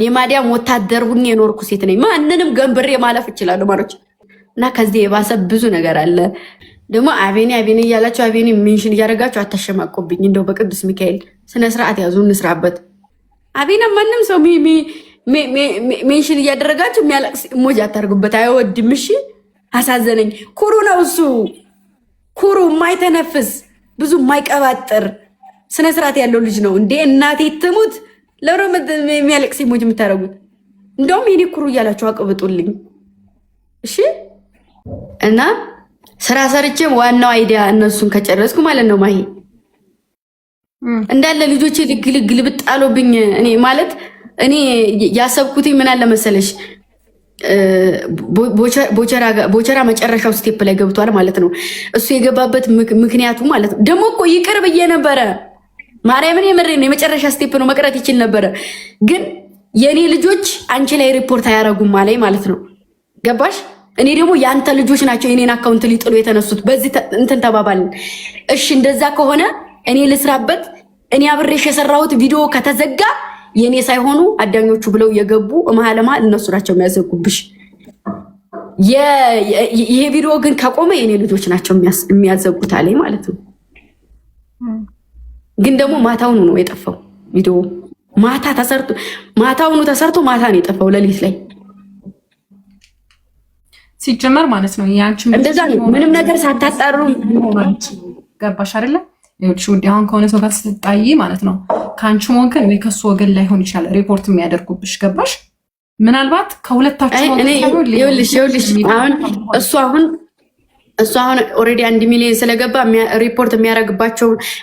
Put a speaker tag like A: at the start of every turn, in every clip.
A: የማዲያም ወታደር ሁኜ የኖርኩ ሴት ነኝ። ማንንም ገንብሬ ማለፍ እችላለሁ ማለት እና ከዚህ የባሰ ብዙ ነገር አለ። ደግሞ አቤኔ እያላችሁ አቤኔ ሜንሽን እያደረጋችሁ አታሸማቆብኝ። እንደው በቅዱስ ሚካኤል ስነ ስርዓት ያዙ፣ እንስራበት። አቤኔ ማንም ሰው ሜንሽን እያደረጋችሁ የሚያለቅስ ኢሞጂ አታርጉበት። አይወድም። እሺ አሳዘነኝ። ኩሩ ነው እሱ፣ ኩሩ የማይተነፍስ ብዙ የማይቀባጥር ስነ ስርዓት ያለው ልጅ ነው እንዴ። እናቴ ትሙት ለሮመት የሚያለቅስ ኢሞጂ የምታደርጉት። እንደውም የኔ ኩሩ እያላችሁ አቅብጡልኝ እሺ። እና ስራ ሰርቼም ዋናው አይዲያ እነሱን ከጨረስኩ ማለት ነው ማሂ እንዳለ ልጆቼ ልግልግል ብጣሎብኝ እኔ ማለት እኔ ያሰብኩት ምን አለ መሰለሽ ቦቸራ መጨረሻው ስቴፕ ላይ ገብቷል ማለት ነው። እሱ የገባበት ምክንያቱ ማለት ነው ደግሞ እኮ ይቅር ብዬ ነበረ። ማርያምን የምሬ ነው። የመጨረሻ ስቴፕ ነው፣ መቅረት ይችል ነበረ። ግን የኔ ልጆች አንቺ ላይ ሪፖርት አያረጉም ማለት ነው። ገባሽ? እኔ ደግሞ የአንተ ልጆች ናቸው የኔን አካውንት ሊጥሉ የተነሱት። በዚህ እንትን ተባባልን። እሺ እንደዛ ከሆነ እኔ ልስራበት። እኔ አብሬሽ የሰራሁት ቪዲዮ ከተዘጋ የኔ ሳይሆኑ አዳኞቹ ብለው የገቡ መሀለማ እነሱ ናቸው የሚያዘጉብሽ። ይሄ ቪዲዮ ግን ከቆመ የኔ ልጆች ናቸው የሚያዘጉት አለኝ ማለት ነው። ግን ደግሞ ማታውኑ ነው የጠፋው ቪዲዮ። ማታውኑ ተሰርቶ ማታ ነው የጠፋው፣ ሌሊት ላይ
B: ሲጀመር ማለት ነው። ያንቺ
A: እንደዛ ነው፣ ምንም ነገር ሳታጣሩ
B: ገባሽ አይደለ? ይኸውልሽ ውዴ፣ አሁን ከሆነ ሰው ጋር ስትጣይ ማለት ነው ከአንቺ ወገን ወይ ከሱ ወገን ላይሆን ይችላል ሪፖርት የሚያደርጉብሽ። ገባሽ? ምናልባት ከሁለታችሁ ወገን
A: ይኸውልሽ አሁን እሱ አሁን ኦልሬዲ 1 ሚሊዮን ስለገባ ሪፖርት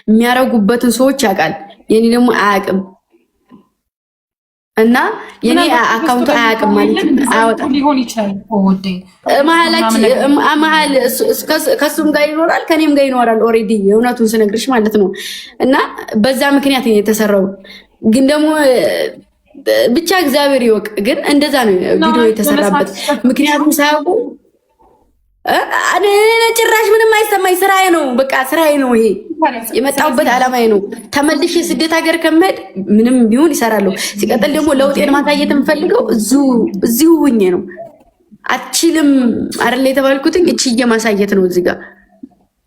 A: የሚያረጉበትን ሰዎች ያውቃል። የኔ ደግሞ አያውቅም እና የኔ አካውንቱ አያውቅም ማለት አያወጣም
B: ሊሆን ይችላል።
A: መሀል ከሱም ጋር ይኖራል ከኔም ጋር ይኖራል። ኦልሬዲ የእውነቱን ስነግርሽ ማለት ነው። እና በዛ ምክንያት የተሰራው ግን ደግሞ ብቻ እግዚአብሔር ይወቅ። ግን እንደዛ ነው ቪዲዮ የተሰራበት። ምክንያቱም ሳያውቁ ጭራሽ ምንም አይሰማኝ። ስራዬ ነው፣ በቃ ስራዬ ነው። ይሄ የመጣሁበት ዓላማዬ ነው። ተመልሼ ስደት ሀገር ከመሄድ ምንም ቢሆን ይሰራለሁ። ሲቀጥል ደግሞ ለውጤን ማሳየት የምፈልገው እዚሁ ሁኜ ነው። አችልም አይደል የተባልኩትኝ እችዬ ማሳየት ነው እዚህ ጋር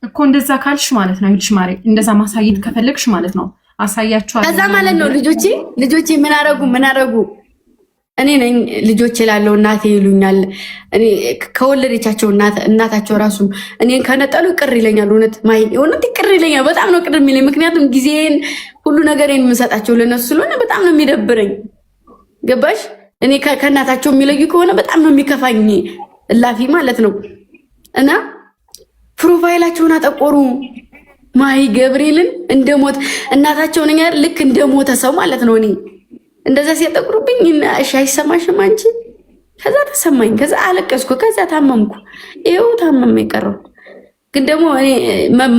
B: እኮ። እንደዛ ካልሽ ማለት ነው ይልሽ ማሬ፣ እንደዛ ማሳየት ከፈለግሽ ማለት ነው አሳያችኋለሁ።
A: ከዛ ማለት ነው ልጆቼ ምን አረጉ እኔ ነኝ ልጆች እላለሁ። እናቴ ይሉኛል። እኔ ከወለደቻቸው እናታቸው ራሱ እኔን ከነጠሉ ቅር ይለኛል። እውነት ቅር ይለኛል። በጣም ነው ቅር የሚለኝ። ምክንያቱም ጊዜን ሁሉ ነገሬን የምሰጣቸው ለነሱ ስለሆነ በጣም ነው የሚደብረኝ። ገባሽ? እኔ ከእናታቸው የሚለዩ ከሆነ በጣም ነው የሚከፋኝ። እላፊ ማለት ነው። እና ፕሮፋይላቸውን አጠቆሩ። ማይ ገብርኤልን እንደሞት እናታቸው ነኝ ልክ እንደሞተ ሰው ማለት ነው። እኔ እንደዛ ሲያጠቁሩብኝ እሺ አይሰማሽም አንቺ? ከዛ ተሰማኝ። ከዛ አለቀስኩ። ከዛ ታመምኩ። ይኸው ታመም የቀረው ግን ደግሞ እኔ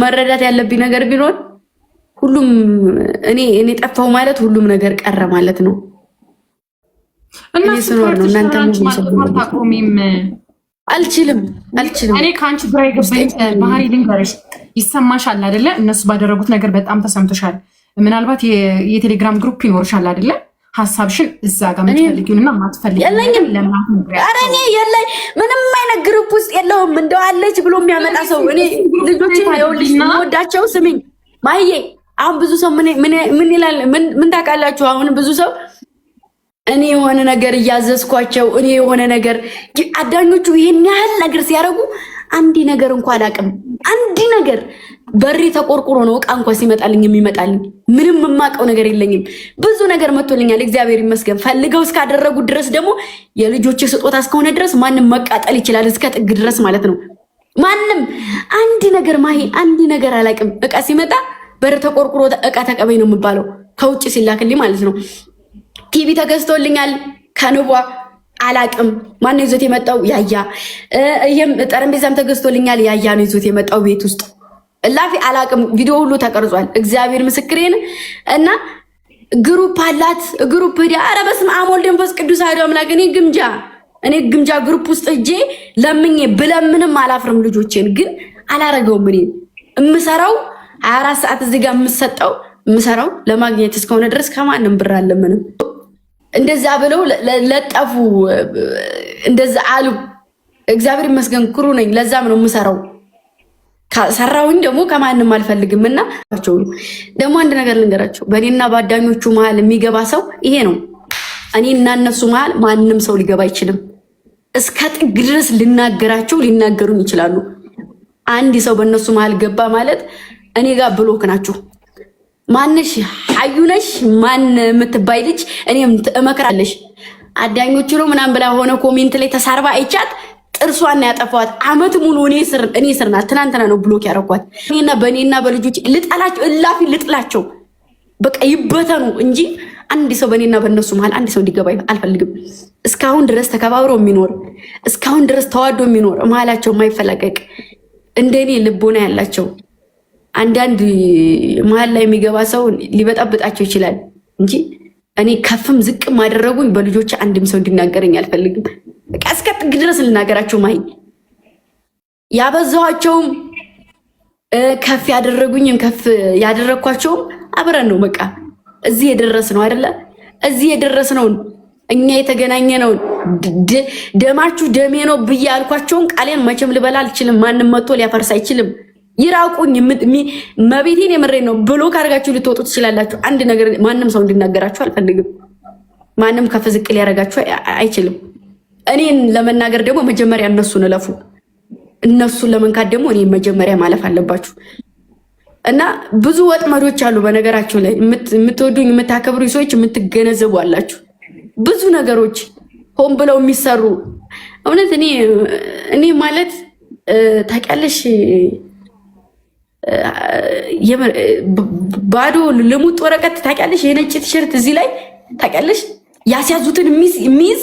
A: መረዳት ያለብኝ ነገር ቢኖር ሁሉም እኔ ጠፋሁ ማለት ሁሉም ነገር ቀረ ማለት ነው።
B: እና ስኖር ነው እናንተ አልችልም። እኔ ከአንቺ ግራ የገባኝ ባህሪ ልንገርሽ። ይሰማሻል አይደለ? እነሱ ባደረጉት ነገር በጣም ተሰምቶሻል። ምናልባት የቴሌግራም ግሩፕ ይኖርሻል አይደለ? ሀሳብሽን እዛ ጋር የምትፈልጊውንና የማትፈልጊው
A: የለኝም። ኧረ እኔ የለኝ ምንም አይነት ግሩፕ ውስጥ የለውም። እንደው አለች ብሎ የሚያመጣ ሰው እኔ ልጆችን ይኸውልሽ የምወዳቸው ስሚኝ ማዬ፣ አሁን ብዙ ሰው ምን ይላል ምን ታውቃላችሁ? አሁን ብዙ ሰው እኔ የሆነ ነገር እያዘዝኳቸው እኔ የሆነ ነገር አዳኞቹ ይሄን ያህል ነገር ሲያደርጉ አንዲ ነገር እንኳን አላውቅም። አንዲ ነገር በሪ ተቆርቁሮ ነው እቃ እንኳን ሲመጣልኝ የሚመጣልኝ። ምንም የማውቀው ነገር የለኝም። ብዙ ነገር መጥቶልኛል እግዚአብሔር ይመስገን። ፈልገው እስካደረጉ ድረስ ደግሞ የልጆች ስጦታ እስከሆነ ድረስ ማንም መቃጠል ይችላል እስከ ጥግ ድረስ ማለት ነው። ማንም አንዲ ነገር ማሂ አንዲ ነገር አላውቅም። እቃ ሲመጣ በር ተቆርቁሮ እቃ ተቀበይ ነው የምባለው ከውጭ ሲላክልኝ ማለት ነው። ቲቪ ተገዝቶልኛል ከንቧ አላቅም ማነው ይዞት የመጣው ያያ። ይሄም ጠረጴዛም ተገዝቶልኛል ያያ ነው ይዞት የመጣው ቤት ውስጥ እላፊ አላቅም። ቪዲዮ ሁሉ ተቀርጿል እግዚአብሔር ምስክሬን። እና ግሩፕ አላት ግሩፕ ዲያ ኧረ በስመ አብ ወልድ መንፈስ ቅዱስ አሐዱ አምላክ። እኔ ግምጃ ግሩፕ ውስጥ እጄ ለምኜ ብለምንም አላፍርም። ልጆቼን ግን አላረገውም። እኔ የምሰራው 24 ሰዓት እዚህ ጋር የምሰጠው የምሰራው ለማግኘት እስከሆነ ድረስ ከማንም ብር አለምንም እንደዛ ብለው ለጠፉ እንደዛ አሉ። እግዚአብሔር ይመስገን ኩሩ ነኝ። ለዛም ነው የምሰራው። ሰራውኝ ደግሞ ከማንም አልፈልግም። እና ደግሞ አንድ ነገር ልንገራቸው፣ በእኔና በአዳኞቹ መሀል የሚገባ ሰው ይሄ ነው። እኔ እና እነሱ መሀል ማንም ሰው ሊገባ አይችልም። እስከ ጥግ ድረስ ልናገራቸው ሊናገሩኝ ይችላሉ። አንድ ሰው በእነሱ መሀል ገባ ማለት እኔ ጋር ብሎክ ናችሁ። ማንሽ ሀዩነሽ ማን የምትባይ ልጅ እኔም እመክራለሽ አዳኞቹ ነው ምናምን ብላ ሆነ ኮሜንት ላይ ተሳርባ አይቻት ጥርሷን ያጠፋዋት አመት ሙሉ እኔ ስር ናት። ትናንትና ነው ብሎክ ያረኳት። እኔና በእኔና በልጆች ልጠላቸው እላፊ ልጥላቸው በቃ ይበተኑ እንጂ አንድ ሰው በእኔና በእነሱ መሀል አንድ ሰው እንዲገባ አልፈልግም። እስካሁን ድረስ ተከባብሮ የሚኖር እስካሁን ድረስ ተዋዶ የሚኖር መሀላቸው የማይፈላቀቅ እንደኔ ልቦና ያላቸው አንዳንድ መሀል ላይ የሚገባ ሰው ሊበጣብጣቸው ይችላል እንጂ እኔ ከፍም ዝቅም አደረጉኝ በልጆች አንድም ሰው እንዲናገረኝ አልፈልግም። በቃ እስከ ጥግ ድረስ ልናገራቸው ማይ ያበዛኋቸውም ከፍ ያደረጉኝም ከፍ ያደረኳቸውም አብረን ነው። በቃ እዚህ የደረስነው አይደለ? እዚህ የደረስነውን እኛ የተገናኘነውን ደማችሁ ደሜ ነው ብዬ ያልኳቸውን ቃሌን መቼም ልበላ አልችልም። ማንም መጥቶ ሊያፈርስ አይችልም። ይራቁኝ። መቤቴን የምሬን ነው። ብሎክ አድርጋችሁ ልትወጡ ትችላላችሁ። አንድ ነገር ማንም ሰው እንዲናገራችሁ አልፈልግም። ማንም ከፍ ዝቅ ሊያደርጋችሁ አይችልም። እኔን ለመናገር ደግሞ መጀመሪያ እነሱን እለፉ። እነሱን ለመንካት ደግሞ እኔ መጀመሪያ ማለፍ አለባችሁ። እና ብዙ ወጥመዶች አሉ በነገራችሁ ላይ የምትወዱኝ የምታከብሩ ሰዎች የምትገነዘቡ አላችሁ። ብዙ ነገሮች ሆን ብለው የሚሰሩ እውነት እኔ ማለት ታውቂያለሽ ባዶ ልሙጥ ወረቀት ታውቂያለሽ፣ የነጭ ቲሸርት እዚህ ላይ ታውቂያለሽ ያስያዙትን የሚይዝ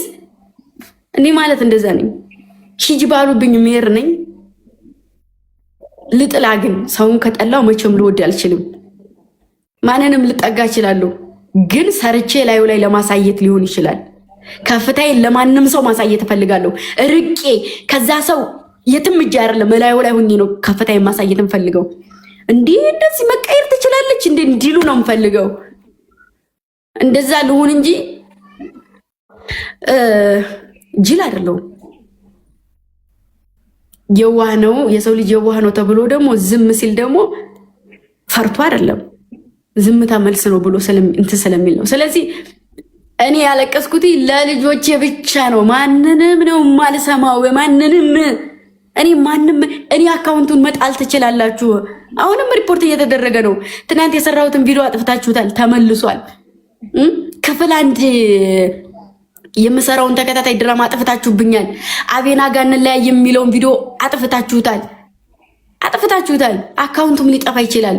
A: እኔ ማለት እንደዛ ነኝ። ሂጂ ባሉብኝ ምሄር ነኝ። ልጥላ ግን ሰውን ከጠላው መቼም ልወድ አልችልም። ማንንም ልጠጋ እችላለሁ፣ ግን ሰርቼ ላዩ ላይ ለማሳየት ሊሆን ይችላል። ከፍታዬን ለማንም ሰው ማሳየት እፈልጋለሁ። ርቄ ከዛ ሰው የትም እጅ አይደለም ላዩ ላይ ሆኜ ነው ከፍታዬን ማሳየት እንፈልገው። እንዲህ እንደዚህ መቀየር ትችላለች እንዴ እንዲሉ ነው የምፈልገው። እንደዛ ልሁን እንጂ ጅል አይደለሁም። የዋህ ነው የሰው ልጅ የዋህ ነው ተብሎ ደግሞ ዝም ሲል ደግሞ ፈርቶ አይደለም ዝምታ መልስ ነው ብሎ እንትን ስለሚል ነው። ስለዚህ እኔ ያለቀስኩት ለልጆቼ ብቻ ነው። ማንንም ነው ማልሰማው። ማንንም እኔ አካውንቱን መጣል ትችላላችሁ። አሁንም ሪፖርት እየተደረገ ነው። ትናንት የሰራሁትን ቪዲዮ አጥፍታችሁታል፣ ተመልሷል። ክፍል አንድ የምሰራውን ተከታታይ ድራማ አጥፍታችሁብኛል። አቤና ጋር እንለያይ የሚለውን ቪዲዮ አጥፍታችሁታል። አካውንቱም ሊጠፋ ይችላል።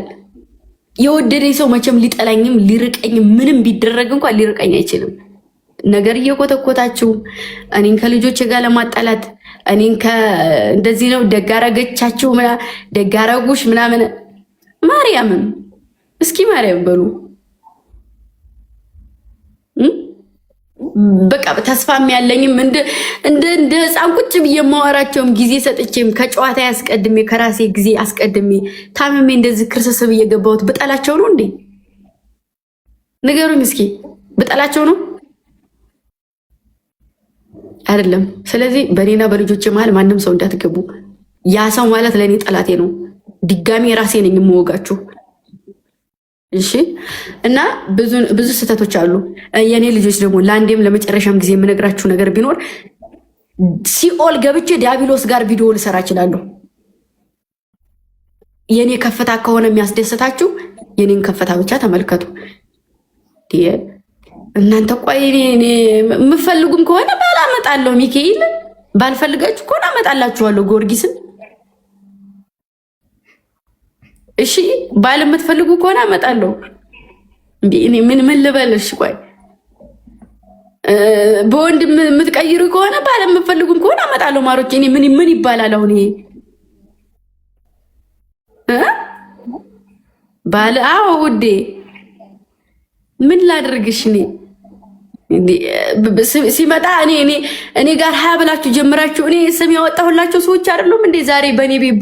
A: የወደደኝ ሰው መቼም ሊጠላኝም ሊርቀኝም ምንም ቢደረግ እንኳን ሊርቀኝ አይችልም። ነገር እየኮተኮታችሁ እኔን ከልጆች ጋር ለማጣላት እኔን እንደዚህ ነው ደጋረገቻችሁ ደጋረጉሽ ምናምን ማርያምን እስኪ ማርያም በሉ። በቃ ተስፋም ያለኝም እንደ ህፃን ቁጭ ብዬ የማወራቸውም ጊዜ ሰጥቼም ከጨዋታ ያስቀድሜ ከራሴ ጊዜ አስቀድሜ ታምሜ እንደዚህ ክርስስብ እየገባሁት ብጠላቸው ነው እንዴ? ንገሩኝ እስኪ። ብጠላቸው ነው አይደለም። ስለዚህ በእኔና በልጆቼ መሀል ማንም ሰው እንዳትገቡ። ያ ሰው ማለት ለእኔ ጠላቴ ነው። ድጋሚ ራሴ ነኝ የምወጋችሁ። እሺ። እና ብዙ ስህተቶች አሉ። የኔ ልጆች ደግሞ ለአንዴም ለመጨረሻም ጊዜ የምነግራችሁ ነገር ቢኖር ሲኦል ገብቼ ዲያብሎስ ጋር ቪዲዮ ልሰራ እችላለሁ። የኔ ከፍታ ከሆነ የሚያስደስታችሁ የኔን ከፍታ ብቻ ተመልከቱ። እናንተ ቆይ የምፈልጉም ከሆነ ባላመጣለሁ። ሚካኤል ባልፈልጋችሁ ከሆነ አመጣላችኋለሁ ጊዮርጊስን። እሺ ባል የምትፈልጉ ከሆነ አመጣለሁ። እኔ ምን ልበልሽ? ቆይ በወንድ የምትቀይሩ ከሆነ ባል የምትፈልጉም ከሆነ አመጣለሁ። ማሮች እኔ ምን ይባላል አሁን ይሄ ባል? አዎ ውዴ ምን ላድርግሽ? ሲመጣ እኔ ጋር ሀያ ብላችሁ ጀምራችሁ እኔ ስም ያወጣሁላቸው ሰዎች አይደሉም እንዴ? ዛሬ በእኔ ቤት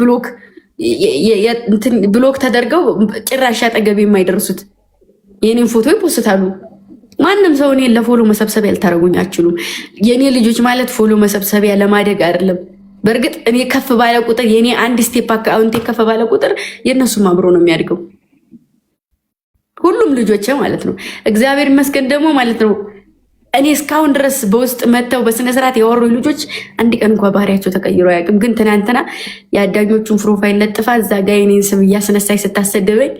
A: ብሎክ ተደርገው ጭራሽ አጠገብ የማይደርሱት የኔን ፎቶ ይፖስታሉ። ማንም ሰው እኔ ለፎሎ መሰብሰቢያ ልታደርጉኝ አትችሉም። የኔ ልጆች ማለት ፎሎ መሰብሰቢያ ለማደግ አይደለም። በእርግጥ እኔ ከፍ ባለ ቁጥር የኔ አንድ ስቴፕ አካውንቴ ከፍ ባለ ቁጥር የእነሱም አብሮ ነው የሚያድገው፣ ሁሉም ልጆቼ ማለት ነው። እግዚአብሔር ይመስገን ደግሞ ማለት ነው እኔ እስካሁን ድረስ በውስጥ መጥተው በስነስርዓት ያወሩ ልጆች አንድ ቀን እንኳ ባህሪያቸው ተቀይሮ አያውቅም። ግን ትናንትና የአዳኞቹን ፕሮፋይል ለጥፋ እዛ ጋ የኔን ስም እያስነሳይ ስታሰደበኝ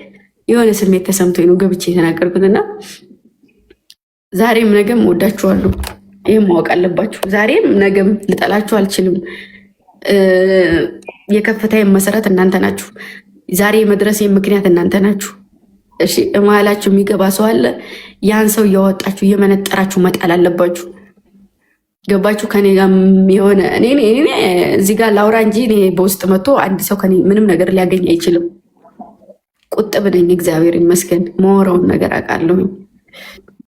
A: የሆነ ስሜት ተሰምቶኝ ነው ገብቼ የተናገርኩትና ዛሬም ነገም ወዳችኋለሁ። ይህም ማወቅ አለባችሁ። ዛሬም ነገም ልጠላችሁ አልችልም። የከፍታዬን መሰረት እናንተ ናችሁ። ዛሬ መድረሴ ምክንያት እናንተ ናችሁ። እሺ መሀላችሁ የሚገባ ሰው አለ። ያን ሰው እያወጣችሁ እየመነጠራችሁ መጣል አለባችሁ። ገባችሁ? ከኔ ጋር የሆነ እኔ እዚህ ጋር ላውራ እንጂ እኔ በውስጥ መጥቶ አንድ ሰው ከኔ ምንም ነገር ሊያገኝ አይችልም። ቁጥብ ነኝ፣ እግዚአብሔር ይመስገን። መወራውን ነገር አውቃለሁ።